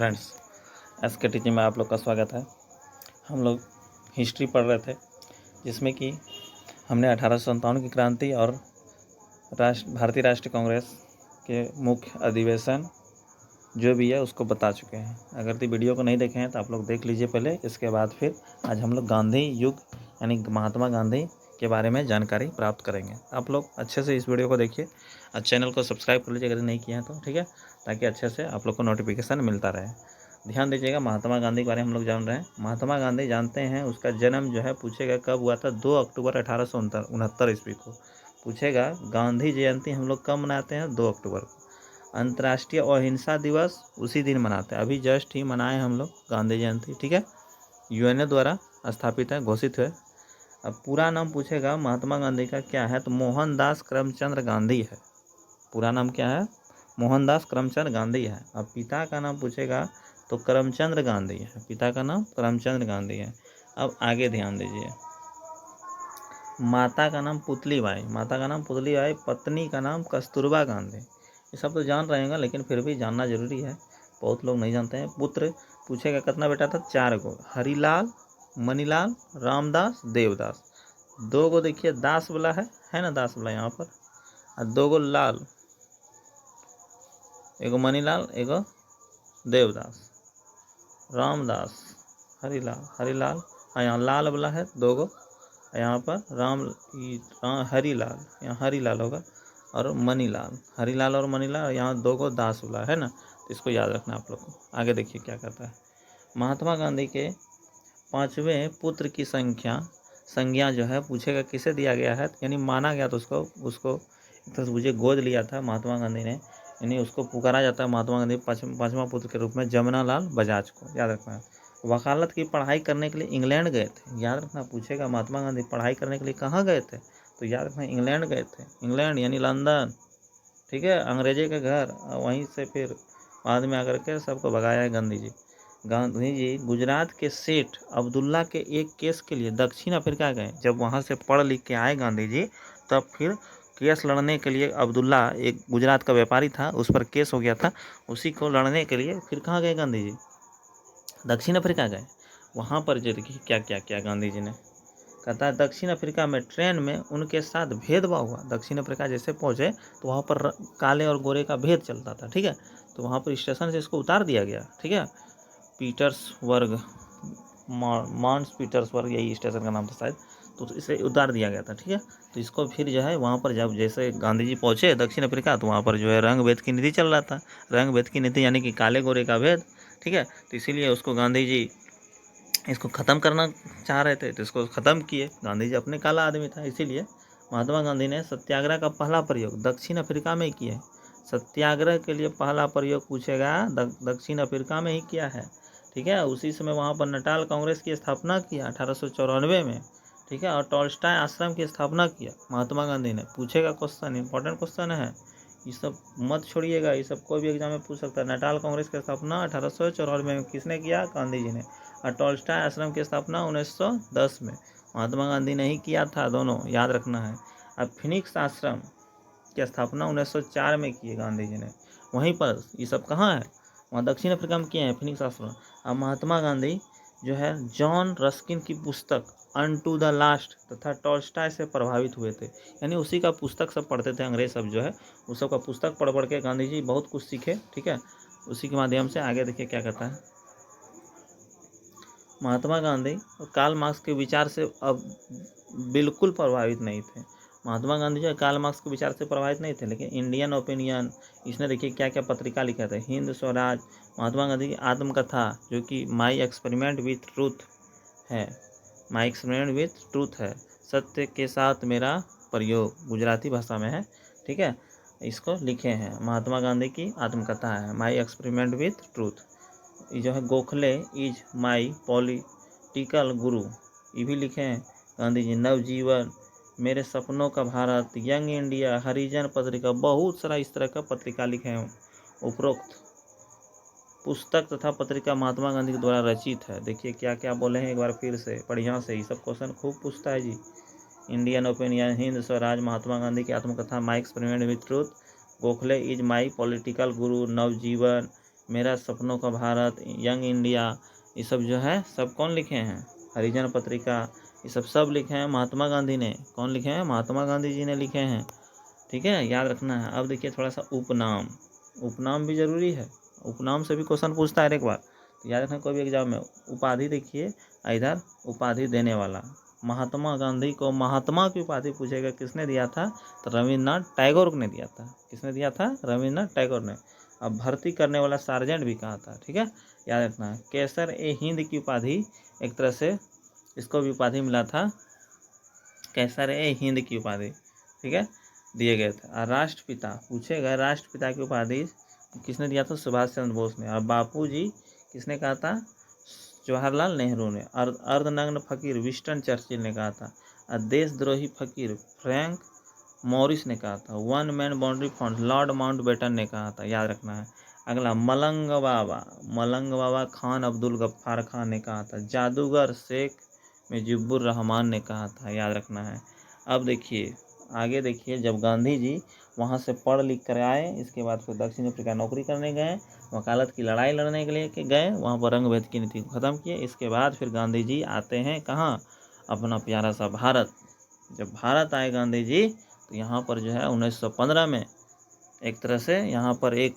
Friends, SK teaching में आप लोग का स्वागत है। हम लोग हिस्ट्री पढ़ रहे थे, जिसमें कि हमने 1857 की क्रांति और भारतीय राष्ट्रीय कांग्रेस के मुख्य अधिवेशन जो भी है उसको बता चुके हैं। अगर तो वीडियो को नहीं देखे हैं तो आप लोग देख लीजिए पहले, इसके बाद फिर आज हम लोग गांधी युग यानी महात्मा गांधी के बारे में जानकारी प्राप्त करेंगे। आप लोग अच्छे से इस वीडियो को देखिए और चैनल को सब्सक्राइब कर लीजिए अगर नहीं किया है तो, ठीक है, ताकि अच्छे से आप लोग को नोटिफिकेशन मिलता रहे। ध्यान दीजिएगा, महात्मा गांधी के बारे में हम लोग जान रहे हैं। महात्मा गांधी जानते हैं, उसका जन्म जो है पूछेगा कब हुआ था, 2 अक्टूबर 1869 ईस्वी को। पूछेगा गांधी जयंती हम लोग कब मनाते हैं, 2 अक्टूबर को। अंतर्राष्ट्रीय अहिंसा दिवस उसी दिन मनाते हैं, अभी जस्ट ही मनाए हम लोग गांधी जयंती, ठीक है। यूएनए द्वारा स्थापित है, घोषित है। अब पूरा नाम पूछेगा महात्मा गांधी का क्या है, तो मोहनदास करमचंद गांधी है। पूरा नाम क्या है, मोहनदास करमचंद गांधी है। अब पिता का नाम पूछेगा तो करमचंद गांधी है, पिता का नाम करमचंद गांधी है। अब आगे ध्यान दीजिए, माता का नाम पुतली बाई, माता का नाम पुतली बाई, पत्नी का नाम कस्तूरबा गांधी। ये सब तो जान रहे हैं, लेकिन फिर भी जानना जरूरी है, बहुत लोग नहीं जानते हैं। पुत्र पूछेगा कितना बेटा था, 4 गो, हरिलाल, मनीलाल, रामदास, देवदास। 2 गो देखिए दास वाला है ना, दास वाला यहाँ पर, और 2 गो लाल, एगो मनीलाल, एगो देवदास, रामदास, हरिलाल, यहाँ लाल वाला है 2 गो, यहाँ पर हरिलाल, यहाँ हरिलाल होगा, और मनीलाल, हरिलाल और मनीलाल, यहाँ 2 गो दास वाला है ना, तो इसको याद रखना आप लोग को। आगे देखिए क्या कहता है, महात्मा गांधी के 5वें पुत्र की संज्ञा जो है पूछेगा किसे दिया गया है, यानी माना गया तो उसको एक तरह से मुझे गोद लिया था महात्मा गांधी ने, यानी उसको पुकारा जाता है महात्मा गांधी पांचवा पुत्र के रूप में, जमुनालाल बजाज को, याद रखना है। वकालत की पढ़ाई करने के लिए इंग्लैंड गए थे, याद रखना। पूछेगा महात्मा गांधी पढ़ाई करने के लिए कहाँ गए थे, तो याद रखना इंग्लैंड गए थे, इंग्लैंड यानी लंदन, ठीक है, अंग्रेजी के घर। वहीं से फिर बाद में आकर के सबको भगाया है गांधी जी गुजरात के सेठ अब्दुल्ला के एक केस के लिए दक्षिण अफ्रीका गए। जब वहाँ से पढ़ लिख के आए गांधी जी, तब फिर केस लड़ने के लिए, अब्दुल्ला एक गुजरात का व्यापारी था, उस पर केस हो गया था, उसी को लड़ने के लिए फिर कहाँ गए गांधी जी, दक्षिण अफ्रीका गए। वहाँ पर जो देखिए क्या क्या किया गांधी जी ने, कहता है दक्षिण अफ्रीका में ट्रेन में उनके साथ भेदभाव हुआ। दक्षिण अफ्रीका जैसे पहुँचे तो वहाँ पर काले और गोरे का भेद चलता था, ठीक है, तो वहाँ पर स्टेशन से इसको उतार दिया गया, ठीक है, पीटर्सबर्ग, मॉन्स पीटर्सबर्ग यही स्टेशन का नाम था शायद, तो इसे उतार दिया गया था, ठीक है। तो इसको फिर जो है वहाँ पर जब जैसे गांधी जी पहुँचे दक्षिण अफ्रीका, तो वहाँ पर जो है रंग भेद की नीति चल रहा था, रंग भेद की नीति यानी कि काले गोरे का भेद, ठीक है, तो इसीलिए उसको गांधी जी इसको ख़त्म करना चाह रहे थे, तो इसको ख़त्म किए। गांधी जी अपने काला आदमी था, इसीलिए महात्मा गांधी ने सत्याग्रह का पहला प्रयोग दक्षिण अफ्रीका में ही किया है। सत्याग्रह के लिए पहला प्रयोग पूछेगा दक्षिण अफ्रीका में ही किया है, ठीक है। उसी समय वहाँ पर नटाल कांग्रेस की स्थापना किया 1894 में, ठीक है, और टॉल्स्टॉय आश्रम की स्थापना किया महात्मा गांधी ने। पूछेगा क्वेश्चन, इंपॉर्टेंट क्वेश्चन है, ये सब मत छोड़िएगा, ये सब कोई भी एग्जाम में पूछ सकता है। नटाल कांग्रेस की स्थापना 1894 में किसने किया, गांधी जी ने। और टॉल्स्टॉय आश्रम की स्थापना 1910 में महात्मा गांधी ने ही किया था, दोनों याद रखना है। अब फिनिक्स आश्रम की स्थापना 1904 में की है गांधी जी ने। वहीं पर ये सब कहाँ है, वहाँ दक्षिण अफ्रीका में किए हैं फिनिक्स आश्रम। अब महात्मा गांधी जो है जॉन रस्किन की पुस्तक अनटू द लास्ट तथा टॉल्स्टॉय से प्रभावित हुए थे, यानी उसी का पुस्तक सब पढ़ते थे अंग्रेज सब जो है, उस सब का पुस्तक पढ़ पढ़ के गांधी जी बहुत कुछ सीखे, ठीक है, उसी के माध्यम से। आगे देखिए क्या कहता है, महात्मा गांधी कार्ल मार्क्स के विचार से अब बिल्कुल प्रभावित नहीं थे। महात्मा गांधी जो है कार्ल मार्क्स के विचार से प्रभावित नहीं थे, लेकिन इंडियन ओपिनियन, इसने देखिए क्या क्या पत्रिका लिखा था, हिंद स्वराज, महात्मा गांधी की आत्मकथा जो कि माई एक्सपेरिमेंट विथ ट्रूथ है, माई एक्सपेरिमेंट विथ ट्रूथ है, सत्य के साथ मेरा प्रयोग, गुजराती भाषा में है, ठीक है, इसको लिखे हैं। महात्मा गांधी की आत्मकथा है माई एक्सपेरिमेंट विथ ट्रूथ। ये जो है गोखले इज माई पॉलिटिकल गुरु, ये भी लिखे हैं गांधी जी। नवजीवन, मेरे सपनों का भारत, यंग इंडिया, हरिजन पत्रिका, बहुत सारा इस तरह का पत्रिका लिखे हैं। उपरोक्त पुस्तक तथा पत्रिका महात्मा गांधी के द्वारा रचित है। देखिए क्या क्या बोले हैं एक बार फिर से बढ़िया से, ये सब क्वेश्चन खूब पूछता है जी। इंडियन ओपिनियन, हिंद स्वराज, महात्मा गांधी की आत्मकथा, my experiment with truth, Gokhale is my political गुरु, नवजीवन, मेरा सपनों का भारत, यंग इंडिया, ये सब जो है सब कौन लिखे हैं? हरिजन पत्रिका, ये सब लिखे हैं महात्मा गांधी ने। कौन लिखे हैं? महात्मा गांधी जी ने लिखे हैं। ठीक है, याद रखना है। अब देखिए थोड़ा सा उपनाम, उपनाम भी जरूरी है। उपनाम से भी क्वेश्चन पूछता है एक बार, तो याद रखना कोई भी एग्जाम में। उपाधि देखिए इधर, उपाधि देने वाला, महात्मा गांधी को महात्मा की उपाधि पूछेगा किसने दिया था, तो रविन्द्रनाथ टैगोर ने दिया था। किसने दिया था? रविन्द्रनाथ टैगोर ने। अब भर्ती करने वाला सार्जेंट भी कहा था। ठीक है, याद रखना है। केसर ए हिंद की उपाधि, एक तरह से इसको भी उपाधि मिला था, केसर ए हिंद की उपाधि। ठीक है, दिए गए थे। और राष्ट्रपिता पूछेगा, राष्ट्रपिता की उपाधि किसने दिया था? सुभाष चंद्र बोस ने। और बापू जी किसने कहा था? जवाहरलाल नेहरू ने। और अर्धनग्न फकीर विंस्टन चर्चिल ने कहा था। और देशद्रोही फकीर फ्रैंक मॉरिस ने कहा था। One man boundary fund Lord Mountbatten ने कहा था। याद रखना है। अगला मलंग बाबा, मलंग बाबा खान अब्दुल गफ्फार खान ने कहा था। जादूगर शेख मुजीबुर रहमान ने कहा था। याद रखना है। अब देखिए आगे देखिए, जब गांधी जी वहाँ से पढ़ लिख कर आए, इसके बाद फिर दक्षिण अफ्रीका नौकरी करने गए, वकालत की लड़ाई लड़ने के लिए गए, वहाँ पर रंग भेद की नीति को ख़त्म किए। इसके बाद फिर गांधी जी आते हैं कहाँ? अपना प्यारा सा भारत। जब भारत आए गांधी जी, तो यहाँ पर जो है 1915 में एक तरह से यहाँ पर एक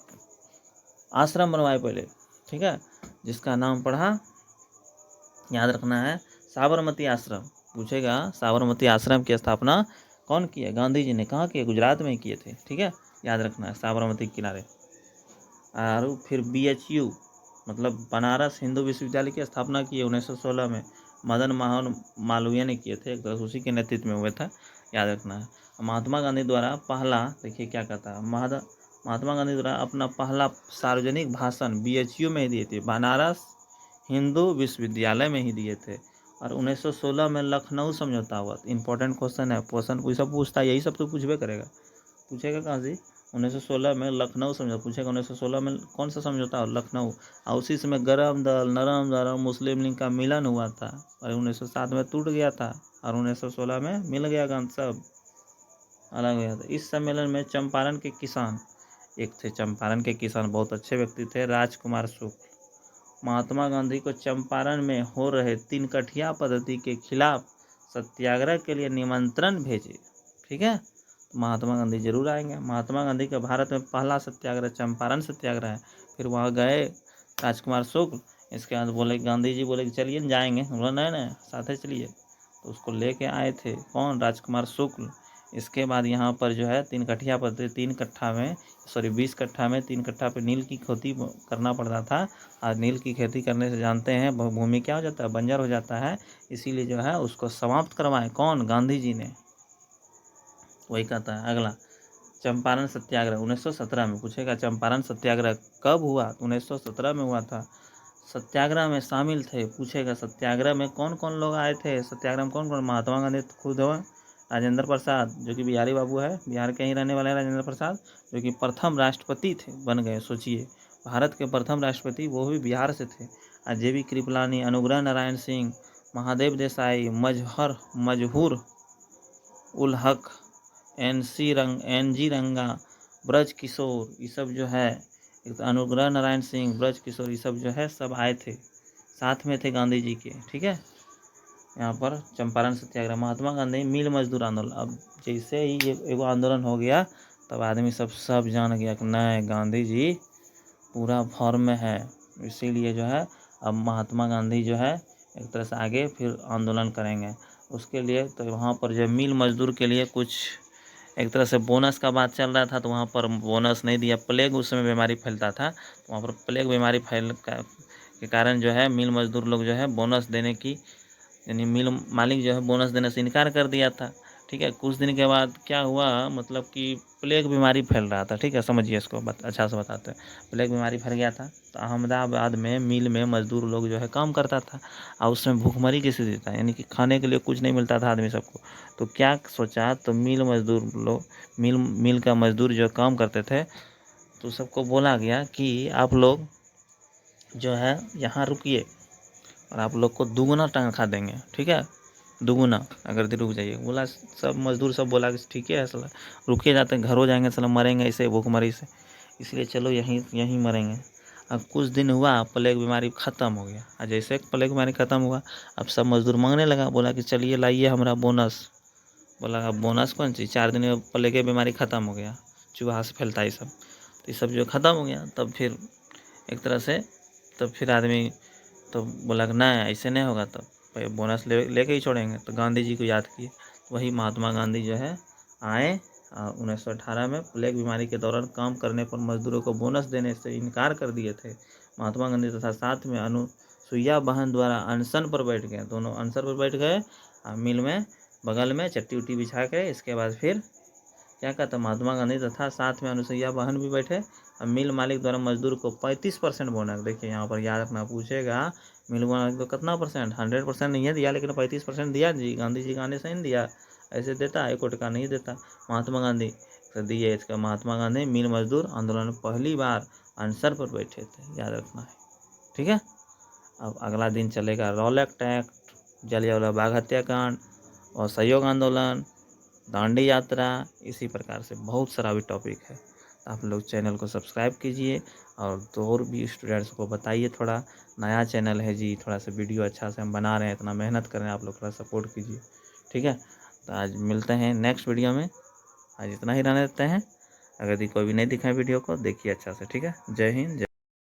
आश्रम बनवाए पहले। ठीक है, जिसका नाम पढ़ा, याद रखना है, साबरमती आश्रम। पूछेगा साबरमती आश्रम की स्थापना कौन की है? गांधी जी ने। कहाँ किए? गुजरात में किए थे। ठीक है, याद रखना है, साबरमती के किनारे। और फिर BHU मतलब बनारस हिंदू विश्वविद्यालय की स्थापना की है 1916 में। मदन मोहन मालवीय ने किए थे, एक तरह उसी के नेतृत्व में हुए था। याद रखना है। महात्मा गांधी द्वारा पहला, देखिए क्या कहता है, महात्मा गांधी द्वारा अपना पहला सार्वजनिक भाषण BHU में ही दिए थे, बनारस हिंदू विश्वविद्यालय में ही दिए थे। और 1916 में लखनऊ समझौता हुआ। इंपॉर्टेंट क्वेश्चन है, क्वेश्चन सब पूछता है, यही सब तो पूछबे करेगा। पूछेगा कहाँ से? 1916 में लखनऊ समझौता पूछेगा। 1916 में कौन सा समझौता हो? लखनऊ। और उसी समय गरम दल नरम दल और मुस्लिम लीग का मिलन हुआ था, और 1907 में टूट गया था, और 1916 में मिल गया गंध, सब अलग हो गया था। इस सम्मेलन में चंपारण के किसान, एक थे चंपारण के किसान, बहुत अच्छे व्यक्ति थे, राजकुमार शुक्ल, महात्मा गांधी को चंपारण में हो रहे 3 कठिया पद्धति के खिलाफ सत्याग्रह के लिए निमंत्रण भेजे। ठीक है, तो महात्मा गांधी जरूर आएंगे। महात्मा गांधी का भारत में पहला सत्याग्रह चंपारण सत्याग्रह है। फिर वहाँ गए राजकुमार शुक्ल, इसके बाद बोले, गांधी जी बोले कि चलिए न जाएंगे, बोला नहीं नहीं साथ ही चलिए, तो उसको लेके आए थे कौन? राजकुमार शुक्ल। इसके बाद यहाँ पर जो है 3 कठिया पद्धति, 3 कट्ठा में 20 कट्ठा में 3 कट्ठा पे नील की खेती करना पड़ता था। और नील की खेती करने से जानते हैं भूमि क्या हो जाता है? बंजर हो जाता है। इसीलिए जो है उसको समाप्त करवाए कौन? गांधी जी ने। वही कहता है। अगला चंपारण सत्याग्रह 1917 में पूछेगा, चंपारण सत्याग्रह कब हुआ? 1917 में हुआ था। सत्याग्रह में शामिल थे, पूछेगा सत्याग्रह में कौन कौन लोग आए थे? सत्याग्रह में कौन कौन? महात्मा गांधी खुद हुआ, राजेंद्र प्रसाद जो कि बिहारी बाबू है, बिहार के ही रहने वाले हैं राजेंद्र प्रसाद, जो कि प्रथम राष्ट्रपति थे, बन गए। सोचिए, भारत के प्रथम राष्ट्रपति वो भी बिहार से थे। और JB कृपलानी, अनुग्रह नारायण सिंह, महादेव देसाई, मजहूर उल हक, NG रंगा, ब्रज किशोर, ये सब जो है, एक तो अनुग्रह नारायण सिंह, ब्रज किशोर, ये सब जो है सब आए थे, साथ में थे गांधी जी के। ठीक है, यहाँ पर चंपारण सत्याग्रह। महात्मा गांधी मिल मजदूर आंदोलन। अब जैसे ही ये एगो आंदोलन हो गया, तब आदमी सब जान गया कि नहीं, गांधी जी पूरा फॉर्म में है। इसीलिए जो है अब महात्मा गांधी जो है एक तरह से आगे फिर आंदोलन करेंगे। उसके लिए तो वहाँ पर जो मिल मजदूर के लिए कुछ एक तरह से बोनस का बात चल रहा था, तो वहाँ पर बोनस नहीं दिया। प्लेग उस समय बीमारी फैलता था, तो वहाँ पर प्लेग बीमारी के कारण जो है मिल मजदूर लोग जो है बोनस देने की, यानी मिल मालिक जो है बोनस देने से इनकार कर दिया था। ठीक है, कुछ दिन के बाद क्या हुआ, मतलब कि प्लेग बीमारी फैल रहा था। ठीक है, समझिए इसको अच्छा से बताते हैं। प्लेग बीमारी फैल गया था, तो अहमदाबाद में मिल में मजदूर लोग जो है काम करता था, और उसमें भूखमरी की स्थिति था, यानी कि खाने के लिए कुछ नहीं मिलता था आदमी सबको। तो क्या सोचा, तो मिल मजदूर लोग, मिल का मजदूर जो काम करते थे, तो सबको बोला गया कि आप लोग जो है यहाँ रुकिए, और आप लोग को दुगुना तनख्वाह देंगे। ठीक है, दुगुना अगर रुक जाइए। बोला सब मजदूर सब बोला कि ठीक है, साला रुके जाते हैं, घर हो जाएंगे, साला मरेंगे ऐसे भूखमरी से, इसलिए चलो यहीं मरेंगे। कुछ दिन हुआ, प्लेग बीमारी ख़त्म हो गया। जैसे प्लेग बीमारी ख़त्म हुआ, अब सब मजदूर मांगने लगा, बोला कि चलिए लाइए हमारा बोनस। बोला अब बोनस कौन चीज़, 4 दिन में प्लेग बीमारी ख़त्म हो गया, चूहा से फैलता है सब। तो ये सब जो ख़त्म हो गया, तब फिर एक तरह से तब फिर आदमी तो बोला कि नहीं ऐसे नहीं होगा, तब भाई बोनस लेके ही छोड़ेंगे। तो गांधी जी को याद किए, वही महात्मा गांधी जो है आए 1918 में प्लेग बीमारी के दौरान काम करने पर मजदूरों को बोनस देने से इनकार कर दिए थे। महात्मा गांधी तथा साथ में अनुसुईया बहन द्वारा अनशन पर बैठ गए, दोनों अनशन पर बैठ गए। मिल में बगल में चट्टी उट्टी बिछा के, इसके बाद फिर क्या कहता, महात्मा गांधी तथा साथ में अनुसुईया बहन भी बैठे। अब मिल मालिक द्वारा मजदूर को 35% बोनस, देखिए यहाँ पर याद रखना, पूछेगा मिल मालिक तो कितना परसेंट, 100% नहीं है दिया, लेकिन 35% दिया जी। गांधी जी गाने से नहीं दिया, ऐसे देता 1 टका नहीं देता। महात्मा गांधी तो दिए। इसका महात्मा गांधी मिल मजदूर आंदोलन में पहली बार अनशन पर बैठे थे, याद रखना है, ठीक है। अब अगला दिन चलेगा रॉलेट एक्ट, जलियांवाला बाग हत्याकांड, और सहयोग आंदोलन, दांडी यात्रा, इसी प्रकार से बहुत सारा भी टॉपिक है। तो आप लोग चैनल को सब्सक्राइब कीजिए और भी स्टूडेंट्स को बताइए। थोड़ा नया चैनल है जी, थोड़ा सा वीडियो अच्छा से हम बना रहे हैं, इतना मेहनत कर रहे हैं, आप लोग थोड़ा सपोर्ट कीजिए, ठीक है। तो आज मिलते हैं नेक्स्ट वीडियो में, आज इतना ही रहने देते हैं। अगर कोई भी नहीं दिखाए वीडियो को, देखिए अच्छा से, ठीक है। जय हिंद, जय